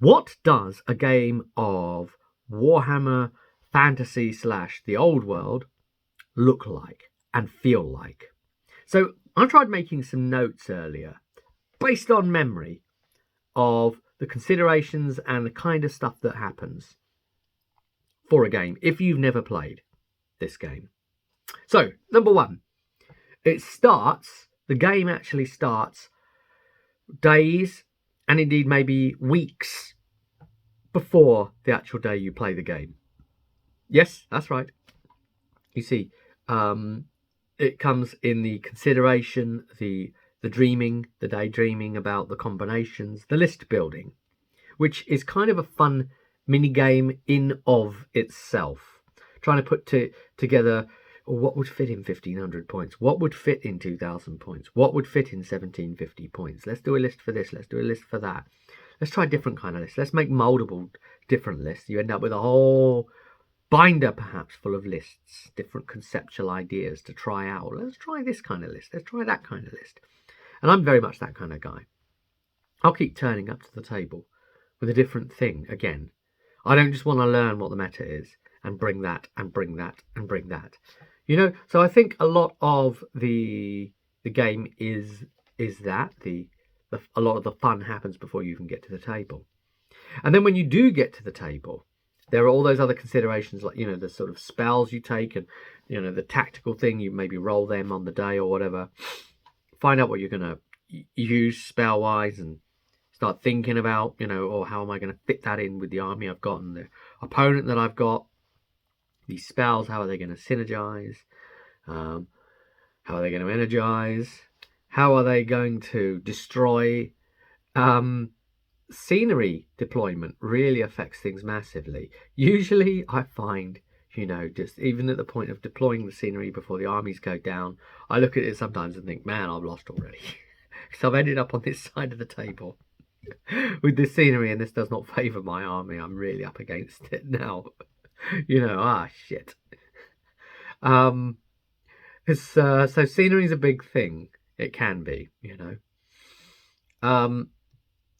What does a game of Warhammer Fantasy / the Old World look like and feel like? So I tried making some notes earlier based on memory of the considerations and the kind of stuff that happens for a game if you've never played this game. So, number one, the game actually starts days and indeed maybe weeks before the actual day you play the game. Yes, that's right. You see, it comes in the consideration, the dreaming, the daydreaming about the combinations, the list building, which is kind of a fun mini game in of itself. Trying to put together what would fit in 1500 points, what would fit in 2000 points, what would fit in 1750 points. Let's do a list for this, let's do a list for that. Let's try different kind of lists. Let's make moldable different lists. You end up with a whole binder perhaps full of lists, different conceptual ideas to try out. Let's try this kind of list, let's try that kind of list. And I'm very much that kind of guy. I'll keep turning up to the table with a different thing again. I don't just want to learn what the meta is and bring that and bring that and bring that. You know, so I think a lot of the game is that a lot of the fun happens before you even get to the table. And then when you do get to the table, there are all those other considerations, like, you know, the sort of spells you take and, you know, the tactical thing, you maybe roll them on the day or whatever. Find out what you're going to use spell-wise and start thinking about, you know, or how am I going to fit that in with the army I've got and the opponent that I've got. These spells, how are they going to synergize? How are they going to energize? How are they going to destroy? Scenery deployment really affects things massively. Usually I find, you know, just even at the point of deploying the scenery before the armies go down, I look at it sometimes and think, man, I've lost already. Because I've ended up on this side of the table with this scenery and this does not favour my army. I'm really up against it now. You know, shit. So scenery is a big thing. It can be, you know.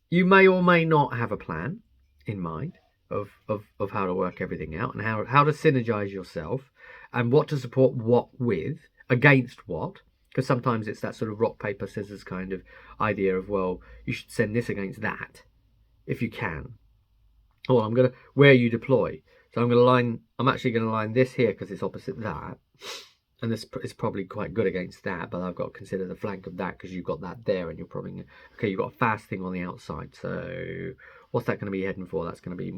You may or may not have a plan in mind of how to work everything out and how to synergize yourself and what to support what with, against what. Because sometimes it's that sort of rock, paper, scissors kind of idea of, well, you should send this against that if you can. Or where you deploy. So I'm actually going to line this here because it's opposite that. And this is probably quite good against that, but I've got to consider the flank of that because you've got that there and you're probably... Okay, you've got a fast thing on the outside. So what's that going to be heading for? That's going to be...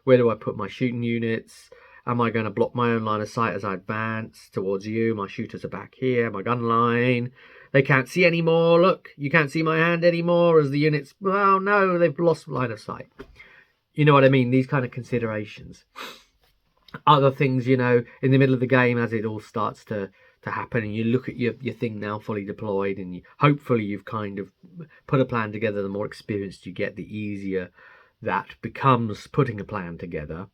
Where do I put my shooting units? Am I going to block my own line of sight as I advance towards you? My shooters are back here. My gun line. They can't see anymore. Look, you can't see my hand anymore as the units... Oh, no, they've lost line of sight. You know what I mean? These kind of considerations. Other things, you know, in the middle of the game as it all starts to happen and you look at your thing now fully deployed and hopefully you've kind of put a plan together. The more experienced you get, the easier that becomes putting a plan together.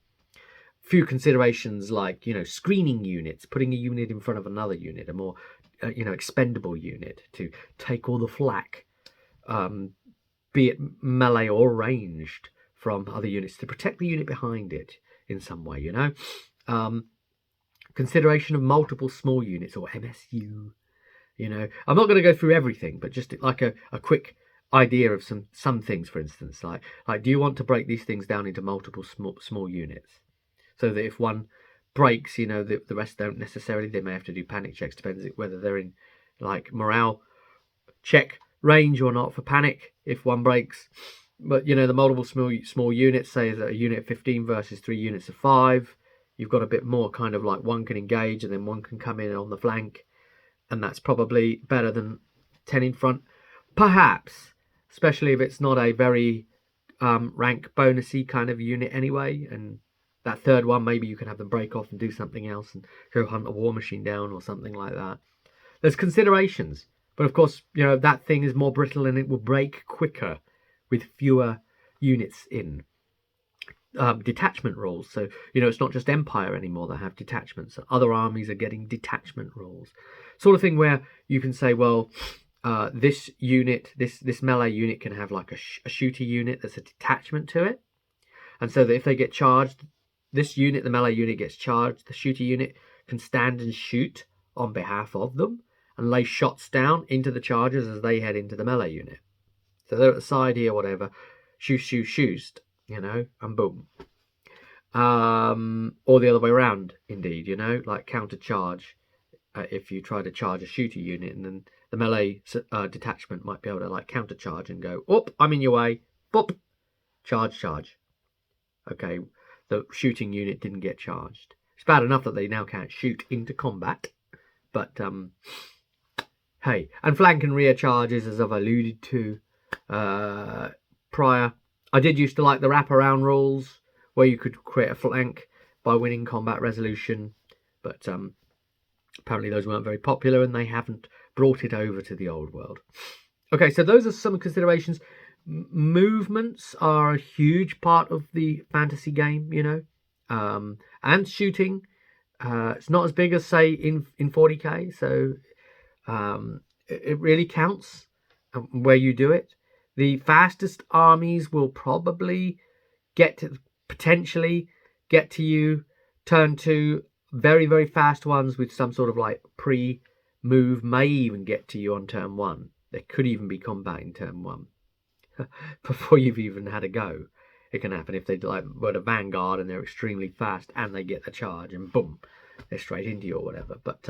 Few considerations like, you know, screening units, putting a unit in front of another unit, a more, you know, expendable unit to take all the flak, be it melee or ranged, from other units to protect the unit behind it in some way, you know. Consideration of multiple small units or MSU, you know. I'm not going to go through everything, but just like a quick idea of some things, for instance, like do you want to break these things down into multiple small units so that if one breaks, you know, the rest don't necessarily. They may have to do panic checks, depends whether they're in like morale check range or not for panic if one breaks. But, you know, the multiple small units, say that a unit of 15 versus 3 units of 5, you've got a bit more kind of like one can engage and then one can come in on the flank. And that's probably better than 10 in front. Perhaps, especially if it's not a very rank bonusy kind of unit anyway. And that third one, maybe you can have them break off and do something else and go hunt a war machine down or something like that. There's considerations. But, of course, you know, that thing is more brittle and it will break quicker with fewer units in. Detachment rules. So, you know, it's not just Empire anymore that have detachments. Other armies are getting detachment rules. Sort of thing where you can say, well, this unit, this melee unit can have like a shooter unit that's a detachment to it, and so that if they get charged, this unit, the melee unit, gets charged. The shooter unit can stand and shoot on behalf of them and lay shots down into the chargers as they head into the melee unit. So they're at the side here, whatever, shoot, and boom. Or the other way around, indeed, like counter charge. If you try to charge a shooter unit, and then the melee detachment might be able to like counter charge and go, "Up, I'm in your way." Boop, charge. Okay, the shooting unit didn't get charged. It's bad enough that they now can't shoot into combat, but hey, and flank and rear charges, as I've alluded to prior. I did used to like the wraparound rules where you could create a flank by winning combat resolution, but apparently those weren't very popular and they haven't brought it over to the old world. Okay, so those are some considerations. Movements are a huge part of the fantasy game, and shooting. It's not as big as, say, in 40k, so it really counts where you do it. The fastest armies will probably potentially get to you turn 2. Very, very fast ones with some sort of like pre-move may even get to you on turn 1. There could even be combat in turn 1 before you've even had a go. It can happen if they were a vanguard and they're extremely fast and they get the charge and boom, they're straight into you or whatever. But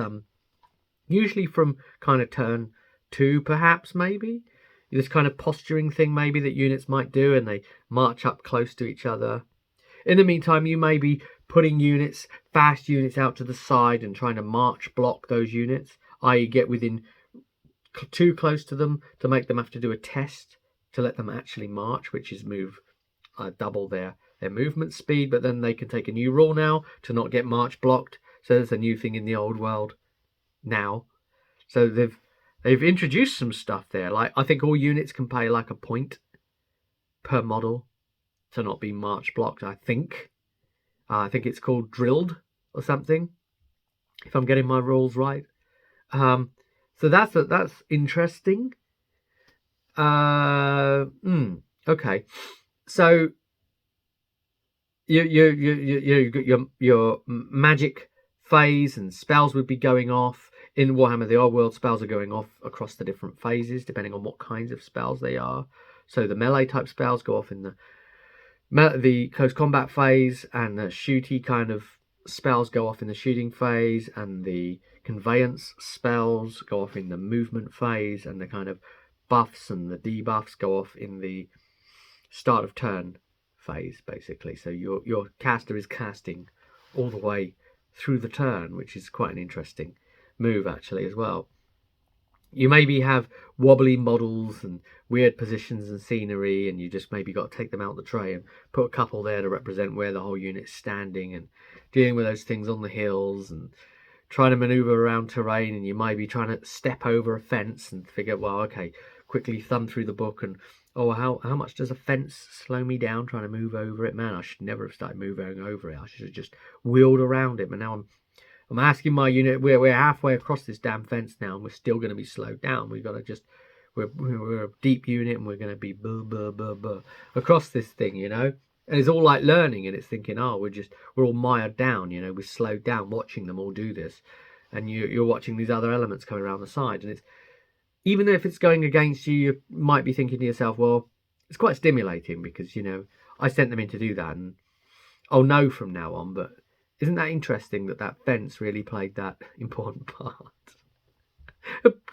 usually from kind of turn 2, perhaps, maybe this kind of posturing thing maybe that units might do, and they march up close to each other. In the meantime, you may be putting fast units out to the side and trying to march block those units, i.e. get within too close to them to make them have to do a test to let them actually march, which is double their movement speed. But then they can take a new rule now to not get march blocked. So there's a new thing in the old world now. So they've introduced some stuff there. Like, I think all units can pay like a point per model to not be march blocked. I think it's called drilled or something, if I'm getting my rules right. So that's interesting. Okay, so your magic phase and spells would be going off in Warhammer. The old world spells are going off across the different phases depending on what kinds of spells they are. So the melee type spells go off in the close combat phase, and the shooty kind of spells go off in the shooting phase, and the conveyance spells go off in the movement phase, and the kind of buffs and the debuffs go off in the start of turn phase, basically. So your caster is casting all the way through the turn, which is quite an interesting move actually as well. You maybe have wobbly models and weird positions and scenery, and you just maybe got to take them out the tray and put a couple there to represent where the whole unit's standing, and dealing with those things on the hills and trying to maneuver around terrain. And you might be trying to step over a fence and figure, well, okay, quickly thumb through the book and, oh, how much does a fence slow me down trying to move over it? Man, I should never have started moving over it. I should have just wheeled around it. But now I'm asking my unit, we're halfway across this damn fence now, and we're still going to be slowed down. We've got to we're a deep unit, and we're going to be across this thing, And it's all like learning, and it's thinking, oh, we're all mired down, we're slowed down watching them all do this, and you're watching these other elements coming around the side, and it's, even if it's going against you, you might be thinking to yourself, well, it's quite stimulating because, I sent them in to do that, and I'll know from now on. But isn't that interesting that fence really played that important part?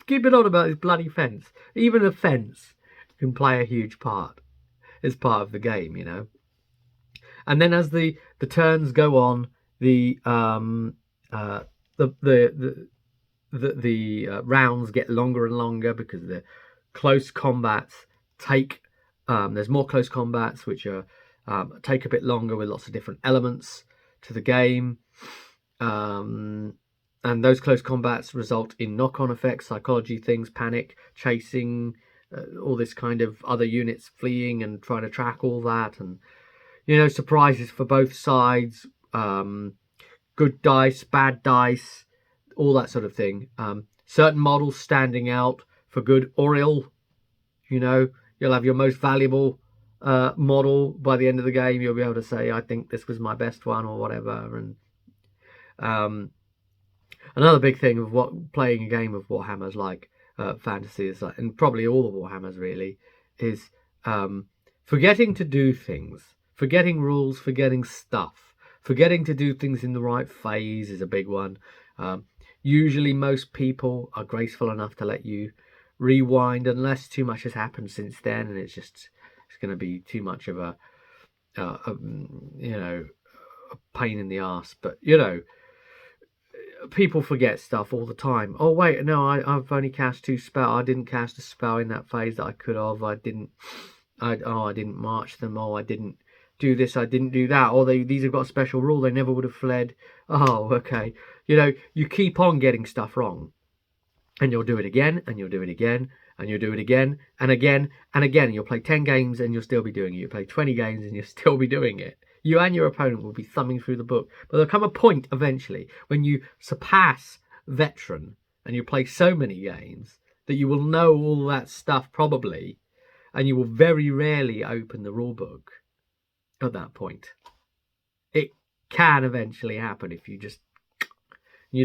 Keep it on about this bloody fence. Even a fence can play a huge part as part of the game, And then as the turns go on, the rounds get longer and longer because the close combats there's more close combats which are take a bit longer with lots of different elements to the game, and those close combats result in knock-on effects, psychology things, panic, chasing, all this kind of other units fleeing and trying to track all that, and surprises for both sides, good dice, bad dice, all that sort of thing. Certain models standing out for good or ill. You know, you'll have your most valuable model by the end of the game. You'll be able to say, I think this was my best one or whatever. And another big thing of what playing a game of Warhammer's like, fantasy is like, and probably all the Warhammers really, is forgetting to do things, forgetting rules, forgetting stuff, forgetting to do things in the right phase is a big one. Usually most people are graceful enough to let you rewind unless too much has happened since then, and it's going to be too much of a pain in the ass. But people forget stuff all the time. Oh wait, no, I've only cast 2 spells. I didn't cast a spell in that phase that I could have. I didn't march them. Oh, I didn't do this. I didn't do that. Or these have got a special rule. They never would have fled. Oh, okay. You keep on getting stuff wrong, and you'll do it again, and you'll do it again, and you'll do it again, and again, and again. And you'll play 10 games, and you'll still be doing it. You'll play 20 games, and you'll still be doing it. You and your opponent will be thumbing through the book. But there'll come a point eventually when you surpass veteran and you play so many games that you will know all that stuff probably, and you will very rarely open the rule book at that point. It can eventually happen if you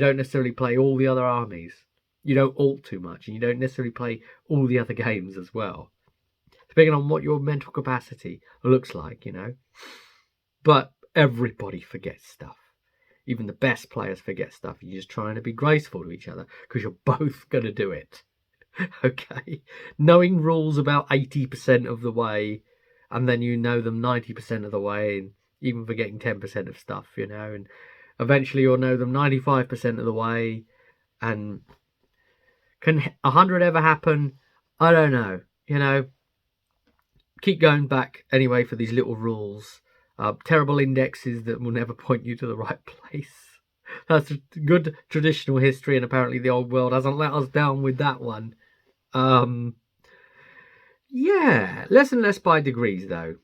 don't necessarily play all the other armies. You don't alt too much, and you don't necessarily play all the other games as well. Depending on what your mental capacity looks like, But everybody forgets stuff. Even the best players forget stuff. You're just trying to be graceful to each other because you're both going to do it. Okay? Knowing rules about 80% of the way, and then you know them 90% of the way, and even forgetting 10% of stuff, and eventually you'll know them 95% of the way. And can 100 ever happen? I don't know. Keep going back anyway for these little rules. Terrible indexes that will never point you to the right place. That's good traditional history, and apparently the old world hasn't let us down with that one. Less and less by degrees though.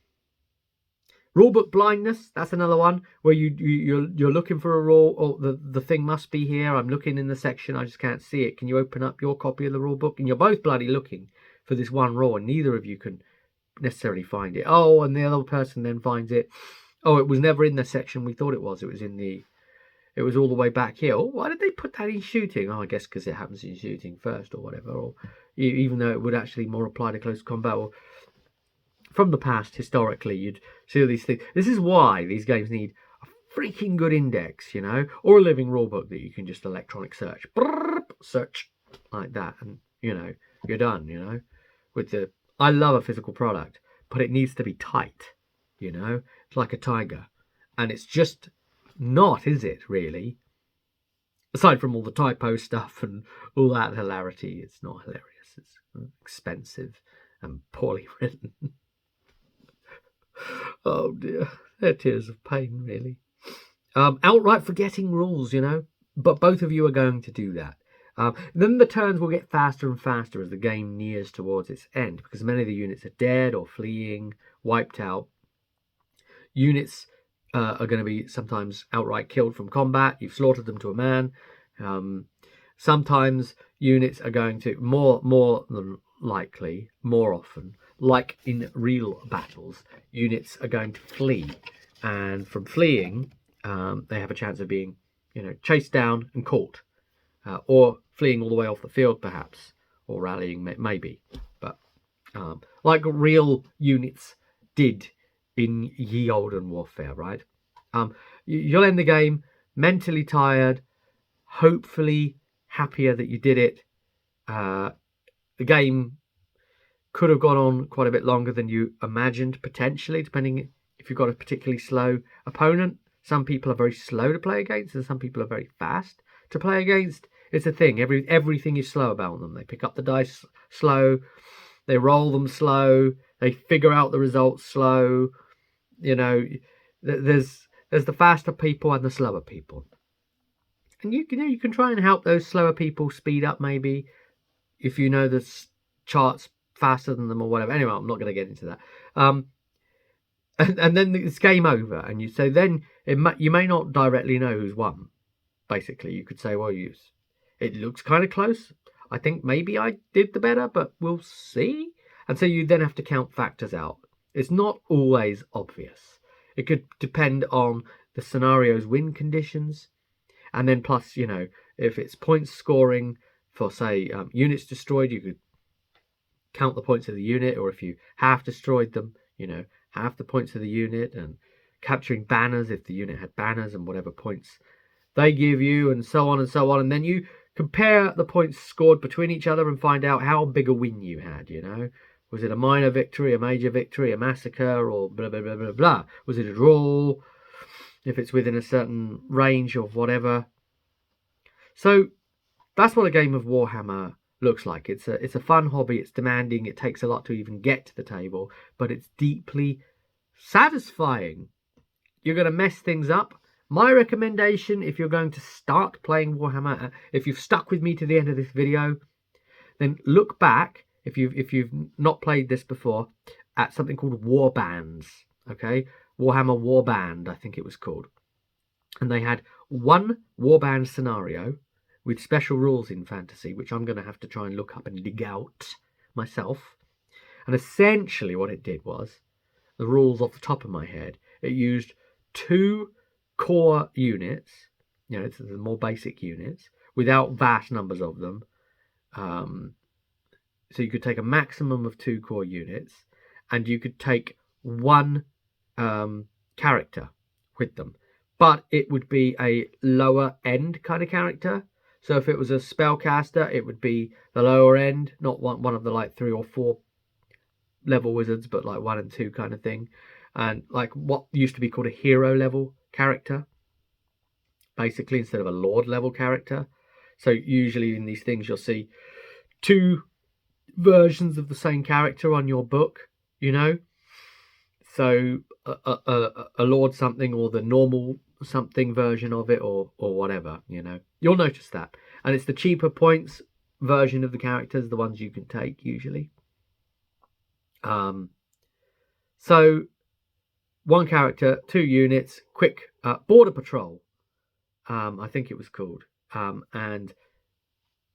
Rulebook blindness, that's another one where you're looking for a rule, or the thing must be here. I'm looking in the section, I just can't see it. Can you open up your copy of the rulebook? And you're both bloody looking for this one rule, and neither of you can necessarily find it. Oh, and the other person then finds it. Oh, it was never in the section we thought it was. It was all the way back here. Oh, why did they put that in shooting? Oh, I guess because it happens in shooting first or whatever. Or even though it would actually more apply to close combat. Or from the past, historically, you'd see all these things. This is why these games need a freaking good index, or a living rulebook that you can just electronic search. Search like that, and you're done. I love a physical product, but it needs to be tight, It's like a tiger. And it's just not, is it, really? Aside from all the typo stuff and all that hilarity, it's not hilarious. It's expensive and poorly written. Oh, dear. They're tears of pain, really. Outright forgetting rules, But both of you are going to do that. Then the turns will get faster and faster as the game nears towards its end, because many of the units are dead or fleeing, wiped out. Units are going to be sometimes outright killed from combat. You've slaughtered them to a man. Sometimes units are going to, more than likely, more often, like in real battles, units are going to flee. And from fleeing, they have a chance of being, chased down and caught. Or fleeing all the way off the field, perhaps, or rallying, maybe. But like real units did in ye olden warfare, right? You'll end the game mentally tired, hopefully happier that you did it. The game could have gone on quite a bit longer than you imagined, potentially, depending if you've got a particularly slow opponent. Some people are very slow to play against, and some people are very fast to play against. It's a thing. Everything is slow about them. They pick up the dice slow. They roll them slow. They figure out the results slow. There's the faster people and the slower people. And you can try and help those slower people speed up, maybe, if you know the charts faster than them or whatever. Anyway, I'm not going to get into that. And then it's game over. And so then you may not directly know who's won. Basically, you could say, well, it looks kind of close. I think maybe I did the better, but we'll see. And so you then have to count factors out. It's not always obvious. It could depend on the scenario's win conditions. And then plus, if it's points scoring for, say, units destroyed, you could count the points of the unit. Or if you half destroyed them, half the points of the unit. And capturing banners if the unit had banners and whatever points they give you, and so on and so on. And then you compare the points scored between each other and find out how big a win you had, Was it a minor victory, a major victory, a massacre, or blah, blah, blah, blah, blah? Was it a draw? If it's within a certain range of whatever. So that's what a game of Warhammer looks like. It's a fun hobby. It's demanding. It takes a lot to even get to the table, but it's deeply satisfying. You're going to mess things up. My recommendation, if you're going to start playing Warhammer, if you've stuck with me to the end of this video, then look back, if you've not played this before, at something called Warbands. Okay, Warhammer Warband, I think it was called. And they had one Warband scenario with special rules in fantasy, which I'm going to have to try and look up and dig out myself. And essentially what it did was, the rules off the top of my head, it used 2 core units, it's the more basic units, without vast numbers of them. So you could take a maximum of 2 core units, and you could take 1 character with them. But it would be a lower end kind of character. So if it was a spellcaster, it would be the lower end, not one of the like 3 or 4 level wizards, but like 1 and 2 kind of thing. And like what used to be called a hero level character, basically, instead of a lord level character. So usually in these things you'll see 2 versions of the same character on your book, So a lord something, or the normal something version of it, or whatever, You'll notice that. And it's the cheaper points version of the characters, the ones you can take usually. So 1 character, 2 units, quick border patrol, I think it was called, and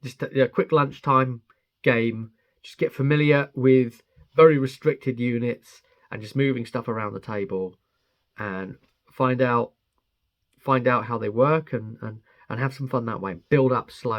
just a quick lunchtime game. Just get familiar with very restricted units and just moving stuff around the table, and find out how they work, and have some fun that way. Build up slowly.